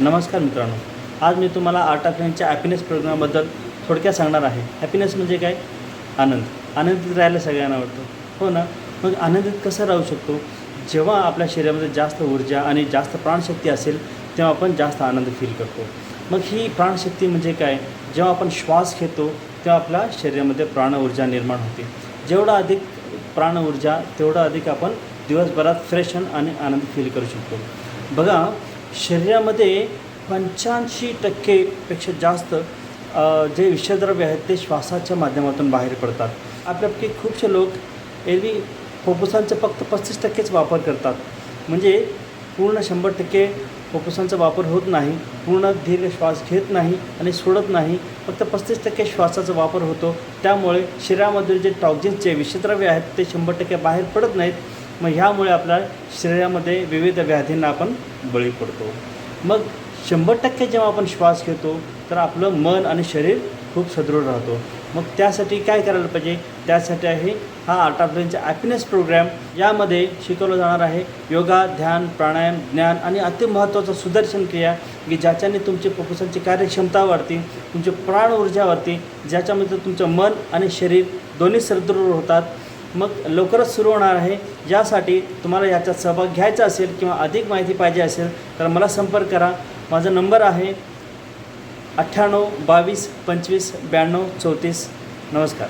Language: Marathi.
नमस्कार मित्रांनो, आज मी तुम्हाला आर्ट ऑफ लिव्हिंगच्या हॅपीनेस प्रोग्रामबद्दल थोडक्यात सांगणार आहे. हॅपीनेस म्हणजे काय? आनंद. आनंदित राहायला सगळ्यांना आवडतं, हो ना? मग आनंदित कसं राहू शकतो? जेव्हा आपल्या शरीरामध्ये जास्त ऊर्जा आणि जास्त प्राणशक्ती असेल तेव्हा आपण जास्त आनंद फील करतो. मग ही प्राणशक्ती म्हणजे काय? जेव्हा आपण श्वास घेतो तेव्हा आपल्या शरीरामध्ये प्राणऊर्जा निर्माण होते. जेवढा अधिक प्राणऊर्जा तेवढं अधिक आपण दिवसभरात फ्रेश आणि आनंद फील करू शकतो. बघा, शरीरामध्ये 85% पेक्षा जास्त जे विषद्रव्य आहेत ते श्वासाच्या माध्यमातून बाहेर पडतात. आपल्यापैकी खूपसे लोक एरवी फुफ्फुसांचा फक्त 35%च वापर करतात. म्हणजे पूर्ण 100% फुफ्फुसांचा वापर होत नाही, पूर्ण दीर्घ श्वास घेत नाही आणि सोडत नाही, फक्त 35% श्वासाचा वापर होतो. त्यामुळे शरीरामधील जे टॉक्झिन्स जे विषद्रव्य आहेत ते 100% बाहेर पडत नाहीत. मग ह्यामुळे आपल्या शरीरामध्ये विविध व्याधींना आपण बळी पडतो. मग 100% जेव्हा आपण श्वास घेतो तर आपलं मन आणि शरीर खूप सदृढ राहतो. मग त्यासाठी काय करायला पाहिजे? त्यासाठी आहे हा आर्ट ऑफ लिव्हिंगचा हॅपीनेस प्रोग्राम. यामध्ये शिकवलं जाणार आहे योगा, ध्यान, प्राणायाम, ज्ञान आणि अतिमहत्त्वाचं सुदर्शन क्रिया, की ज्याच्याने तुमची फुफ्फुसांची कार्यक्षमता वाढते, तुमची प्राण ऊर्जा वाढते, ज्याच्यामध्ये तुमचं मन आणि शरीर दोन्ही सदृढ होतात. मग लवकरच सुरू होणार आहे. यासाठी तुम्हाला याच्यात सहभाग घ्यायचा असेल किंवा अधिक माहिती पाहिजे असेल तर मला संपर्क करा. माझा नंबर आहे 98 22 25 92 34. नमस्कार.